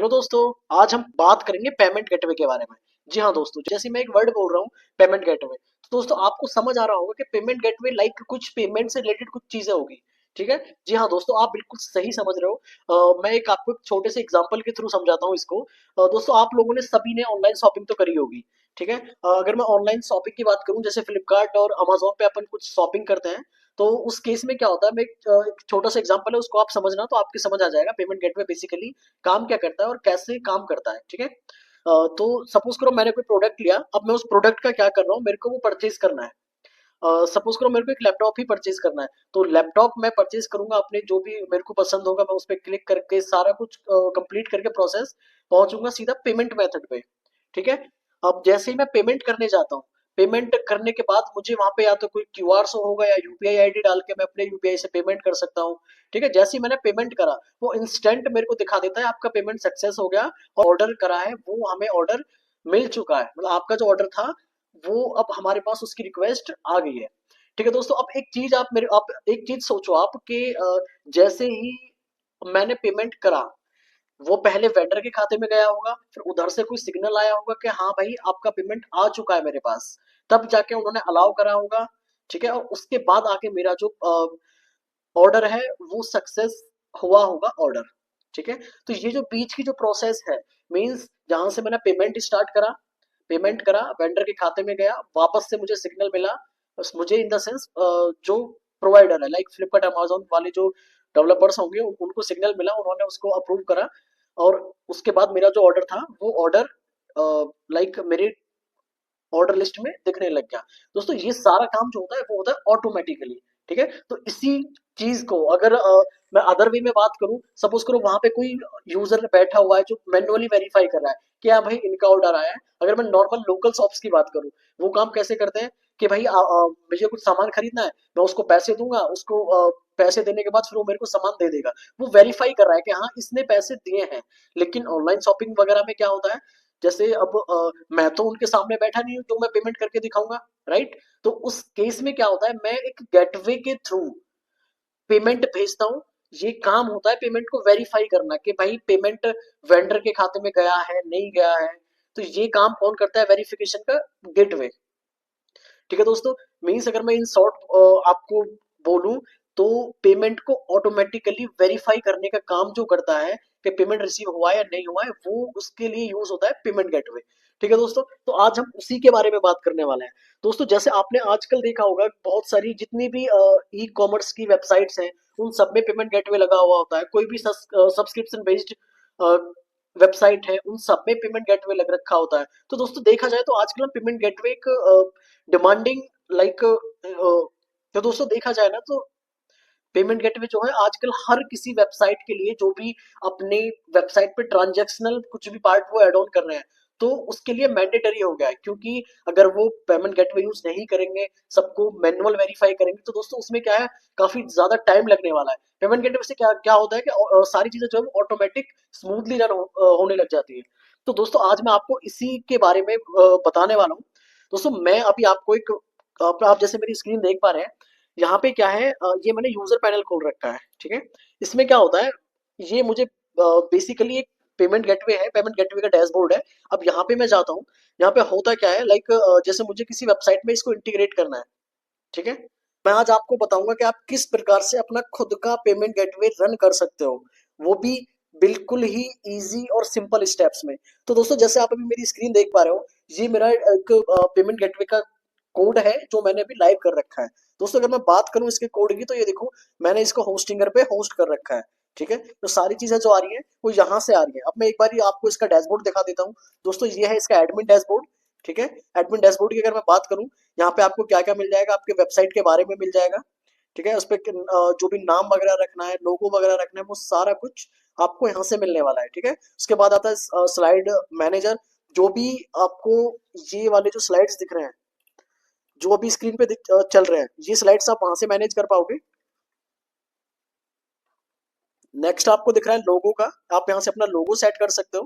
Hello दोस्तों। आज हम बात करेंगे पेमेंट गेटवे के बारे में। जी हाँ दोस्तों, जैसे मैं एक वर्ड बोल रहा हूँ पेमेंट गेटवे, तो दोस्तों आपको समझ आ रहा होगा कि पेमेंट गेटवे लाइक कुछ पेमेंट से रिलेटेड कुछ चीजें होगी। ठीक है। जी हाँ दोस्तों, आप बिल्कुल सही समझ रहे हो। मैं एक आपको एक छोटे से एग्जांपल के थ्रू समझाता हूँ इसको। दोस्तों आप लोगों ने सभी ने ऑनलाइन शॉपिंग तो करी होगी। ठीक है। अगर मैं ऑनलाइन शॉपिंग की बात करूँ, जैसे फ्लिपकार्ट और अमेजोन पे अपन कुछ शॉपिंग करते हैं, तो उस केस में क्या होता है, मैं एक छोटा सा एग्जांपल है, उसको आप समझना तो आपकी समझ आ जाएगा पेमेंट गेटवे बेसिकली काम क्या करता है और कैसे काम करता है। ठीक है। तो सपोज करो मैंने कोई प्रोडक्ट लिया, अब मैं उस प्रोडक्ट का क्या कर रहा हूँ, मेरे को वो परचेज करना है। सपोज करो मेरे को एक लैपटॉप ही परचेज करना है, तो लैपटॉप मैं परचेज करूंगा, अपने जो भी मेरे को पसंद होगा मैं उस पर क्लिक करके सारा कुछ कंप्लीट करके प्रोसेस पहुंचूंगा सीधा पेमेंट मेथड पे। ठीक है। अब जैसे ही मैं पेमेंट करने जाता हूँ, पेमेंट करने के बाद मुझे वहां पे या तो कोई क्यूआर शो होगा या यूपीआई आईडी डाल के मैं अपने यूपीआई से पेमेंट कर सकता हूँ। ठीक है। जैसे ही मैंने पेमेंट करा, वो इंस्टेंट मेरे को दिखा देता है आपका पेमेंट सक्सेस हो गया, और ऑर्डर करा है वो हमें ऑर्डर मिल चुका है, मतलब आपका जो ऑर्डर था वो अब हमारे पास उसकी रिक्वेस्ट आ गई है। ठीक है दोस्तों, अब एक चीज सोचो आप कि जैसे ही मैंने पेमेंट करा, वो पहले वेंडर के खाते में गया होगा, फिर उधर से कोई सिग्नल आया होगा कि हाँ भाई आपका पेमेंट आ चुका है मेरे पास, तब जाके उन्होंने अलाउ करा होगा। ठीक है। और उसके बाद आके मेरा जो ऑर्डर है वो सक्सेस हुआ होगा ऑर्डर। ठीक है। तो ये जो बीच की जो प्रोसेस है, मींस जहां से मैंने पेमेंट करा वेंडर के खाते में गया, वापस से मुझे सिग्नल मिला, बस मुझे इन द सेंस जो प्रोवाइडर है लाइक फ्लिपकार्ट अमेजोन वाले जो डेवलपर्स होंगे उनको सिग्नल मिला, उन्होंने उसको अप्रूव करा, और उसके बाद मेरा जो ऑर्डर था वो ऑर्डर लाइक मेरे ऑर्डर लिस्ट में दिखने लग गया। दोस्तों ये सारा काम जो होता है वो होता है ऑटोमेटिकली। ठीक है। तो इसी चीज को अगर मैं अदर वे में बात करूं, सपोज करो वहां पे कोई यूजर बैठा हुआ है जो मैन्युअली वेरीफाई कर रहा है कि हाँ भाई इनका ऑर्डर आया है। अगर मैं नॉर्मल लोकल शॉप्स की बात करूं, वो काम कैसे करते हैं कि भाई मुझे कुछ सामान खरीदना है, मैं उसको पैसे दूंगा, उसको पैसे देने के बाद फिर वो मेरे को सामान दे देगा। वो वेरीफाई कर रहा है कि हाँ इसने पैसे दिए हैं। लेकिन ऑनलाइन शॉपिंग वगैरह में क्या होता है, जैसे अब मैं तो उनके सामने बैठा नहीं हूँ जो मैं पेमेंट करके दिखाऊंगा, राइट। तो उस केस में क्या होता है, मैं एक गेटवे के थ्रू पेमेंट भेजता हूँ। ये काम होता है पेमेंट को वेरीफाई करना कि भाई पेमेंट वेंडर के खाते में गया है नहीं गया है। तो ये काम कौन करता है, वेरिफिकेशन का गेटवे। ठीक है दोस्तों। मीन्स अगर मैं इन शॉर्ट आपको बोलूं, तो पेमेंट को ऑटोमेटिकली वेरीफाई करने का काम जो करता है कि पेमेंट रिसीव हुआ है या नहीं हुआ है, वो उसके लिए यूज होता है पेमेंट गेटवे। ठीक है दोस्तों, तो आज हम उसी के बारे में बात करने वाले हैं। दोस्तों जैसे आपने आजकल देखा होगा, बहुत सारी जितनी भी ई कॉमर्स की वेबसाइट्स हैं, उन सब में पेमेंट गेटवे लगा हुआ होता है। कोई भी सब्सक्रिप्शन बेस्ड वेबसाइट है, उन सब में पेमेंट गेटवे लग रखा होता है। तो दोस्तों देखा जाए तो आजकल पेमेंट गेटवे एक डिमांडिंग लाइक तो दोस्तों देखा जाए ना, तो पेमेंट गेटवे जो है आजकल हर किसी वेबसाइट के लिए, जो भी अपने वेबसाइट पे ट्रांजैक्शनल कुछ भी पार्ट वो ऐड ऑन कर रहे हैं, तो उसके लिए मैंडेटरी हो गया है। क्योंकि अगर वो पेमेंट गेटवे यूज नहीं करेंगे, सबको मैनुअल वेरीफाई करेंगे, तो दोस्तों उसमें क्या है, काफी ज्यादा टाइम लगने वाला है। पेमेंट गेटवे से क्या क्या होता है कि सारी चीजें जो है ऑटोमेटिक स्मूथली रन होने लग जाती है। तो दोस्तों आज मैं आपको इसी के बारे में बताने वाला हूँ। दोस्तों मैं अभी आपको एक आप जैसे मेरी स्क्रीन देख पा रहे हैं, यहाँ पे क्या है, ये मैंने यूजर पैनल खोल रखा है। ठीक है। इसमें क्या होता है, ये मुझे बेसिकली एक पेमेंट गेटवे है, पेमेंट गेटवे का डैशबोर्ड है। अब यहाँ पे मैं जाता हूँ, यहाँ पे होता क्या है लाइक जैसे मुझे किसी वेबसाइट में इसको इंटीग्रेट करना है। ठीक है। मैं आज आपको बताऊंगा कि आप किस प्रकार से अपना खुद का पेमेंट गेटवे रन कर सकते हो, वो भी बिल्कुल ही इजी और सिंपल स्टेप्स में। तो दोस्तों जैसे आप अभी मेरी स्क्रीन देख पा रहे हो, ये मेरा एक पेमेंट गेटवे का कोड है जो मैंने अभी लाइव कर रखा है। दोस्तों अगर मैं बात करूं इसके कोड की, तो ये देखो मैंने इसको होस्टिंगर पे होस्ट कर रखा है। ठीक है। तो सारी चीजें जो आ रही है वो यहाँ से आ रही है। अब मैं एक बार आपको इसका डैशबोर्ड दिखा देता हूँ। दोस्तों ये है इसका एडमिन डैशबोर्ड। ठीक है। एडमिन डैशबोर्ड की अगर मैं बात करूं, यहाँ पे आपको क्या क्या मिल जाएगा, आपके वेबसाइट के बारे में मिल जाएगा। ठीक है। उस पर जो भी नाम वगैरह रखना है, लोगो वगैरह रखना है, वो सारा कुछ आपको यहाँ से मिलने वाला है। ठीक है। उसके बाद आता है स्लाइड मैनेजर। जो भी आपको ये वाले जो स्लाइड्स दिख रहे हैं, जो अभी स्क्रीन पे चल रहे हैं, ये स्लाइड्स आप वहां से मैनेज कर पाओगे। नेक्स्ट आपको दिख रहा है लोगो का, आप यहाँ से अपना लोगो सेट कर सकते हो।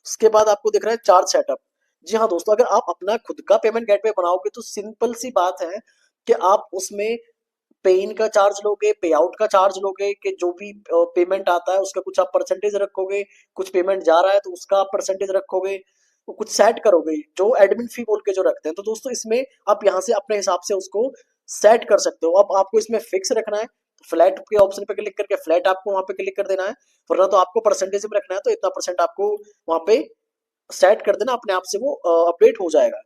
उसके बाद आपको दिख रहा है चार्ज सेटअप। जी हाँ दोस्तों, अगर आप अपना खुद का पेमेंट गेटवे बनाओगे तो सिंपल सी बात है कि आप उसमें पे इन का चार्ज लोगे, पे आउट का चार्ज लोगे, कि जो भी पेमेंट आता है उसका कुछ आप परसेंटेज रखोगे, कुछ पेमेंट जा रहा है तो उसका आप परसेंटेज रखोगे, तो कुछ सेट करोगे जो एडमिन फी बोल के जो रखते हैं। तो दोस्तों इसमें आप यहाँ से अपने हिसाब से उसको सेट कर सकते हो। अब आपको इसमें फिक्स रखना है, फ्लैट के ऑप्शन पे क्लिक करके फ्लैट आपको वहां पे क्लिक कर देना है, वरना तो आपको परसेंटेज में रखना है तो इतना परसेंट आपको वहां पे सेट कर देना, अपने आप से वो अपडेट हो जाएगा।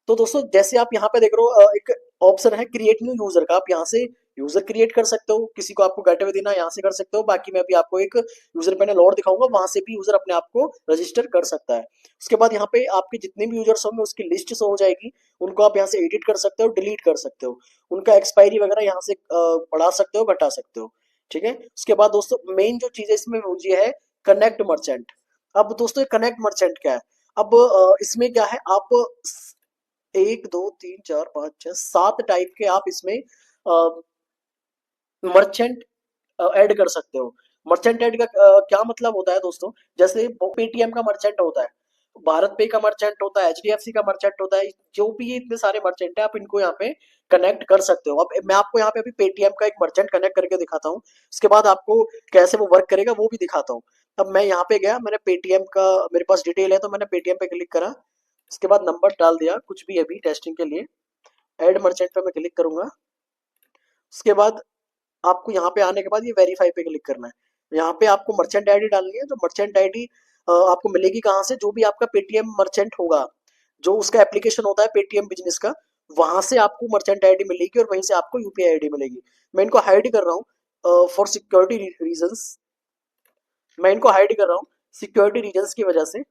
तो दोस्तों जैसे आप यहाँ पे देख रहे हो एक ऑप्शन है क्रिएट न्यू यूजर का, आप यहाँ से यूजर क्रिएट कर सकते हो, किसी को आपको गेटवे देना है यहाँ से कर सकते हो। बाकी मैं अभी आपको एक यूजर पैनल और दिखाऊंगा, वहां से भी यूजर अपने आप को रजिस्टर कर सकता है। उसके बाद यहाँ पे आपके जितने भी यूजर्स होंगे उसकी लिस्ट शो हो जाएगी, उनको आप यहाँ से एडिट कर सकते हो, डिलीट कर सकते हो, उनका एक्सपायरी वगैरह यहाँ से बढ़ा सकते हो, घटा सकते हो। ठीक है, उसके बाद दोस्तों मेन जो चीज है इसमें वो ये है कनेक्ट मर्चेंट। अब दोस्तों ये कनेक्ट मर्चेंट क्या है? अब इसमें क्या है, आप 1 2 3 4 5 6 7 टाइप के आप इसमें मर्चेंट ऐड कर सकते हो। मर्चेंट ऐड का क्या मतलब होता है दोस्तों? जैसे पेटीएम का मर्चेंट होता है, भारत पे का मर्चेंट होता है, एचडीएफसी का मर्चेंट होता है, जो भी ये इतने सारे मर्चेंट है आप इनको यहाँ पे कनेक्ट कर सकते हो। अब मैं आपको यहाँ पे अभी पेटीएम का एक मर्चेंट कनेक्ट करके दिखाता हूँ, उसके बाद आपको कैसे वो वर्क करेगा वो भी दिखाता हूँ। अब मैं यहाँ पे गया, मैंने पेटीएम का मेरे पास डिटेल है तो मैंने पेटीएम पे क्लिक करा, उसके बाद नंबर डाल दिया कुछ भी अभी टेस्टिंग के लिए, ऐड मर्चेंट पे मैं क्लिक करूंगा। उसके बाद आपको यहाँ पे आने के बाद ये वेरीफाई पे क्लिक करना है। यहाँ पे आपको मर्चेंट आईडी डालनी है, जो मर्चेंट आईडी आपको मिलेगी कहाँ से, जो भी आपका पेटीएम मर्चेंट होगा, जो उसका एप्लीकेशन होता है पेटीएम बिजनेस का, वहां से आपको मर्चेंट आईडी मिलेगी और वहीं से आपको यूपीआई आईडी मिलेगी। मैं इनको हाइड कर रहा हूँ फॉर सिक्योरिटी रीजंस, मैं इनको हाइड कर रहा हूँ सिक्योरिटी रीजंस की वजह से।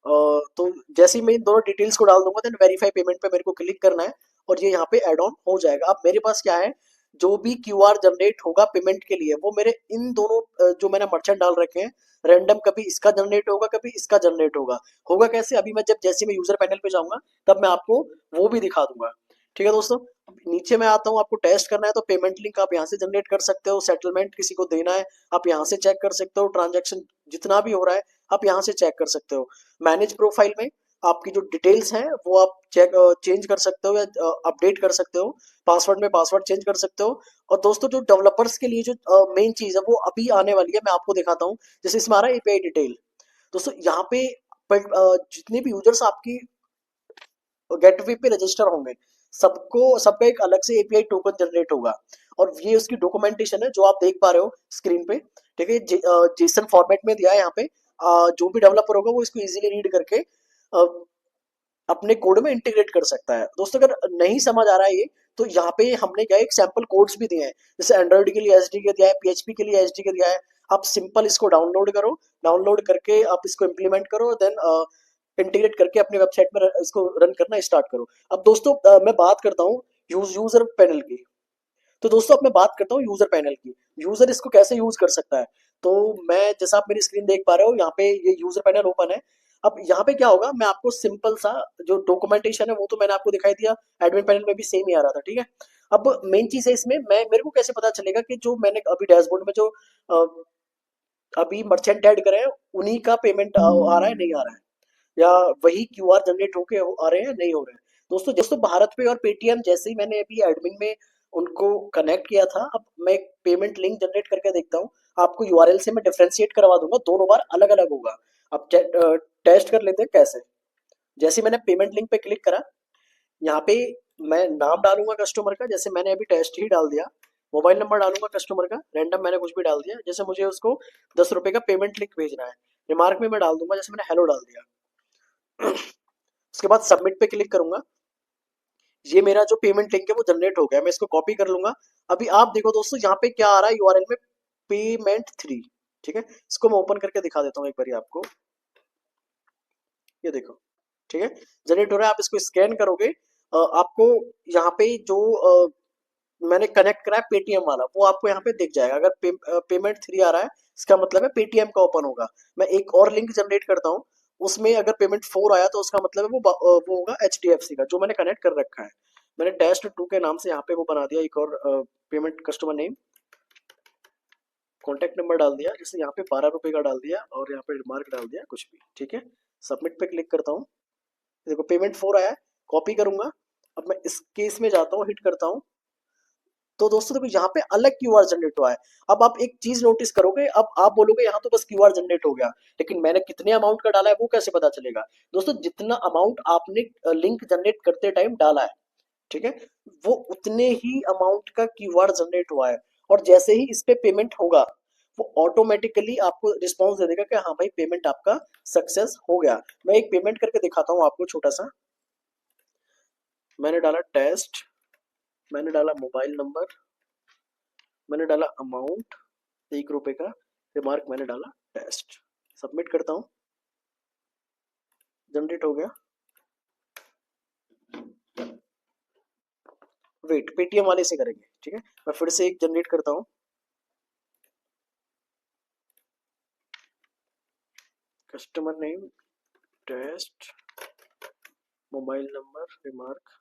तो जैसे ही मैं इन दोनों डिटेल्स को डाल दूंगा देन वेरीफाई पेमेंट पे मेरे को क्लिक करना है और ये यहाँ पे ऐड ऑन हो जाएगा। अब मेरे पास क्या है, जो भी क्यूआर जनरेट होगा पेमेंट के लिए वो मेरे इन दोनों जो मैंने मर्चेंट डाल रखे हैं रैंडम, कभी इसका जनरेट होगा कभी इसका जनरेट होगा। होगा कैसे, अभी मैं जब जैसे मैं यूजर पैनल पे जाऊंगा तब मैं आपको वो भी दिखा दूंगा। ठीक है दोस्तों, अब नीचे मैं आता हूँ, आपको टेस्ट करना है तो पेमेंट लिंक आप यहाँ से जनरेट कर सकते हो, सेटलमेंट किसी को देना है आप यहाँ से चेक कर सकते हो, ट्रांजेक्शन जितना भी हो रहा है आप यहाँ से चेक कर सकते हो। मैनेज प्रोफाइल में आपकी जो डिटेल्स हैं वो आप चेक चेंज कर सकते हो या अपडेट कर सकते हो, पासवर्ड में पासवर्ड चेंज कर सकते हो। और दोस्तों जो डेवलपर्स के लिए जो मेन चीज है वो अभी आने वाली है, मैं आपको दिखाता हूँ। जैसे इसमें आ रहा है एपीआई डिटेल, दोस्तों यहाँ पे जितने भी यूजर्स आपकी गेटवे पे रजिस्टर होंगे सबको सबका एक अलग से एपीआई टोकन जनरेट होगा, और ये उसकी डॉक्यूमेंटेशन है जो आप देख पा रहे हो स्क्रीन पे। ठीक है, जेसन फॉर्मेट में दिया है यहाँ पे। जो भी डेवलपर होगा वो इसको इजीली रीड करके अ, अपने कोड में इंटीग्रेट कर सकता है। दोस्तों अगर नहीं समझ आ रहा है ये, तो यहाँ पे हमने क्या है एक सैंपल कोड्स भी दिए हैं, जैसे एंड्रॉइड के लिए एसडी दिया है, पीएचपी के लिए एसडी दिया है। आप सिंपल इसको डाउनलोड करो, डाउनलोड करके आप इसको इम्प्लीमेंट करो, देन इंटीग्रेट करके अपने वेबसाइट में इसको रन करना स्टार्ट करो। अब दोस्तों मैं बात करता हूँ यूजर पैनल की। तो दोस्तों अब मैं बात करता हूँ यूजर पैनल की, यूजर इसको कैसे यूज कर सकता है। तो मैं जैसा आप मेरी स्क्रीन देख पा रहे हो यहाँ पे ये यूजर पैनल ओपन है। अब यहाँ पे क्या होगा, मैं आपको सिंपल सा जो डॉक्यूमेंटेशन है वो तो मैंने आपको दिखाई दिया, एडमिन पैनल में भी सेम ही आ रहा था। ठीक है, अब मेन चीज है इसमें, मैं मेरे को कैसे पता चलेगा कि जो मैंने अभी डैशबोर्ड में जो अ, अभी मर्चेंट ऐड करे हैं उन्हीं का पेमेंट आ रहा है नहीं आ रहा है, या वही क्यूआर जनरेट होके आ रहे हैं नहीं हो रहे हैं। दोस्तों दोस्तों भारत पे और पेटीएम जैसे ही मैंने अभी एडमिन में उनको कनेक्ट किया था, अब मैं एक पेमेंट लिंक जनरेट करके देखता हूँ। आपको यूआरएल से मैं डिफरेंशिएट करवा दूंगा, दोनों बार अलग अलग होगा। अब टेस्ट कर लेते हैं कैसे। जैसे ही मैंने पेमेंट लिंक पे क्लिक करा, यहाँ पे मैं नाम डालूंगा कस्टमर का, जैसे मैंने अभी टेस्ट ही डाल दिया। मोबाइल नंबर डालूंगा कस्टमर का, रैंडम मैंने कुछ भी डाल दिया, जैसे मुझे उसको 10 रुपए का पेमेंट लिंक भेजना है। रिमार्क में मैं डाल दूंगा जैसे मैंने हेलो डाल दिया। उसके बाद सबमिट पे क्लिक करूंगा, ये मेरा जो पेमेंट लिंक है वो जनरेट हो गया, मैं इसको कॉपी कर लूंगा। अभी आप देखो दोस्तों यहाँ पे क्या आ रहा है यूआरएल में, पेमेंट 3। ठीक है, इसको मैं ओपन करके दिखा देता हूँ एक बार आपको, ये देखो। ठीक है, जनरेट हो रहा है, आप इसको स्कैन करोगे आपको यहाँ पे जो मैंने कनेक्ट करा है पेटीएम वाला वो आपको यहाँ पे दिख जाएगा। अगर पेमेंट 3 आ रहा है इसका मतलब है पेटीएम का ओपन होगा। मैं एक और लिंक जनरेट करता हूँ, उसमें अगर पेमेंट 4 आया तो उसका मतलब है वो होगा एचडीएफसी का जो मैंने कनेक्ट कर रखा है। मैंने टेस्ट 2 के नाम से यहाँ पे वो बना दिया एक और payment customer name, contact number डाल दिया, जैसे यहाँ पे 12 रुपए का डाल दिया और यहाँ पे रिमार्क डाल दिया कुछ भी। ठीक है, सबमिट पे क्लिक करता हूँ, देखो पेमेंट 4 आया है, कॉपी करूंगा। अब मैं इस केस में जाता हूँ, हिट करता हूँ, तो दोस्तों देखो यहाँ पे अलग क्यूआर जनरेट हुआ है। अब आप एक चीज नोटिस करोगे, अब आप बोलोगे यहाँ तो बस क्यूआर जनरेट हो गया, लेकिन मैंने कितने अमाउंट का डाला है वो कैसे पता चलेगा? दोस्तों जितना अमाउंट आपने लिंक जनरेट करते टाइम डाला है, ठीक है, वो उतने ही अमाउंट का क्यूआर जनरेट हुआ है। और जैसे ही इस पे पेमेंट होगा, वो ऑटोमेटिकली आपको रिस्पॉन्स दे देगा कि हाँ भाई पेमेंट आपका सक्सेस हो गया। मैं एक पेमेंट करके दिखाता हूँ आपको छोटा सा। मैंने डाला टेस्ट, मैंने डाला मोबाइल नंबर, मैंने डाला अमाउंट 1 रुपए का, रिमार्क मैंने डाला टेस्ट, सबमिट करता हूँ, जनरेट हो गया। वेट, पेटीएम वाले से करेंगे, ठीक है, मैं फिर से एक जनरेट करता हूँ। Customer name test, mobile number remark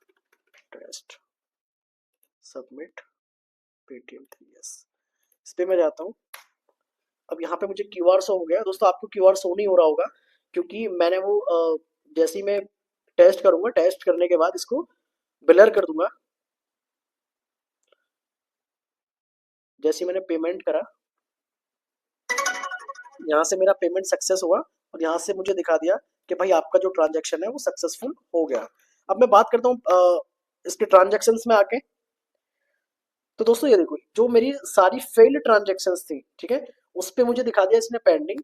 test, submit, Paytm 3S, इस पे मैं जाता हूँ। अब यहाँ पे मुझे क्यूआर शो हो गया। दोस्तों आपको क्यूआर शो नहीं हो रहा होगा, क्योंकि मैंने वो जैसे ही मैं टेस्ट करूंगा, टेस्ट करने के बाद इसको ब्लर कर दूंगा। जैसे ही मैंने पेमेंट करा, यहाँ से मेरा पेमेंट सक्सेस हुआ, और यहाँ से मुझे दिखा दिया कि भाई आपका जो ट्रांजैक्शन है वो सक्सेसफुल हो गया। अब मैं बात करता हूँ इसके ट्रांजैक्शंस में आके। तो दोस्तों ये देखो, जो मेरी सारी फेल्ड ट्रांजैक्शंस थी, ठीक है, उस पे मुझे दिखा दिया इसने पेंडिंग,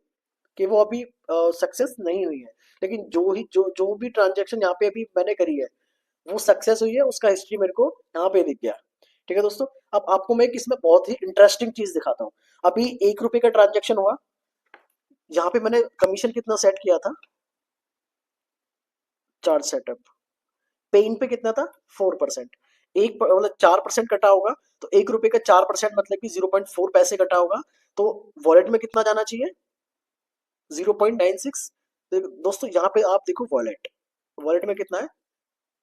कि वो अभी सक्सेस नहीं हुई है। लेकिन जो भी ट्रांजैक्शन यहाँ पे अभी मैंने करी है वो सक्सेस हुई है, उसका हिस्ट्री मेरे को यहाँ पे दिख गया। ठीक है दोस्तों, अब आपको मैं एक इसमें बहुत ही इंटरेस्टिंग चीज दिखाता हूँ। अभी 1 रुपए का ट्रांजेक्शन हुआ, यहाँ पे मैंने कमीशन कितना सेट किया था, चार्ज सेटअप, पे इन पे कितना था, 4%। मतलब 4% कटा होगा, तो 1 रुपए का 4% मतलब कि 0.4 पैसे कटा होगा। तो वॉलेट में कितना जाना चाहिए, 0.96। दोस्तों यहाँ पे आप देखो, वॉलेट वॉलेट में कितना है,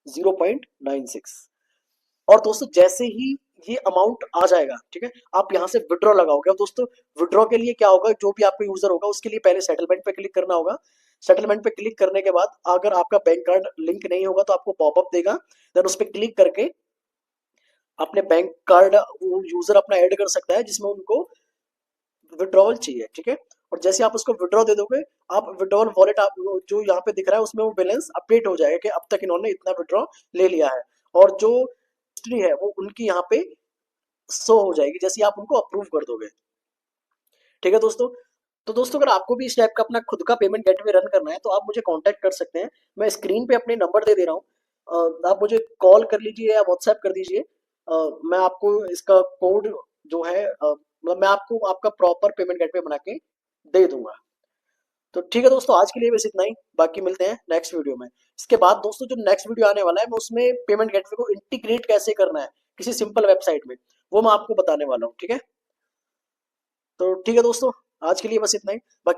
0.96। और दोस्तों जैसे ही ये अमाउंट आ जाएगा, ठीक है, आप यहाँ से विड्रॉ लगाओगे। अब दोस्तों विड्रॉ के लिए क्या होगा, जो भी आपका यूजर होगा उसके लिए पहले सेटलमेंट पे क्लिक करना होगा। सेटलमेंट पे क्लिक करने के बाद अगर आपका बैंक कार्ड लिंक नहीं होगा तो आपको पॉपअप देगा, देन उस पर क्लिक करके अपने बैंक कार्ड वो यूजर अपना ऐड कर सकता है जिसमें उनको विड्रॉवल चाहिए, ठीक है। और जैसे आप उसको विड्रॉ दे दोगे, आप विड्रॉवल वॉलेट आप जो यहाँ पे दिख रहा है उसमें वो बैलेंस अपडेट हो जाएगा कि अब तक इन्होंने इतना विड्रॉ ले लिया है। और जो हिस्ट्री है वो उनकी यहाँ पे शो हो जाएगी जैसे ही आप उनको अप्रूव कर दोगे। ठीक है दोस्तों, तो दोस्तों अगर आपको भी इस टाइप का अपना खुद का पेमेंट गेटवे रन करना है तो आप मुझे कांटेक्ट कर सकते हैं। मैं स्क्रीन पे अपने नंबर दे दे रहा हूँ, आप मुझे कॉल कर लीजिए या व्हाट्सएप कर दीजिए। मैं आपको इसका कोड जो है मतलब मैं आपको आपका प्रॉपर पेमेंट गेटवे बना के दे दूंगा। तो ठीक है दोस्तों, आज के लिए बस इतना ही, बाकी मिलते हैं नेक्स्ट वीडियो में। इसके बाद दोस्तों जो नेक्स्ट वीडियो आने वाला है मैं उसमें पेमेंट गेटवे को इंटीग्रेट कैसे करना है किसी सिंपल वेबसाइट में, वो मैं आपको बताने वाला हूँ। ठीक है, तो ठीक है दोस्तों, आज के लिए बस इतना ही, बाकी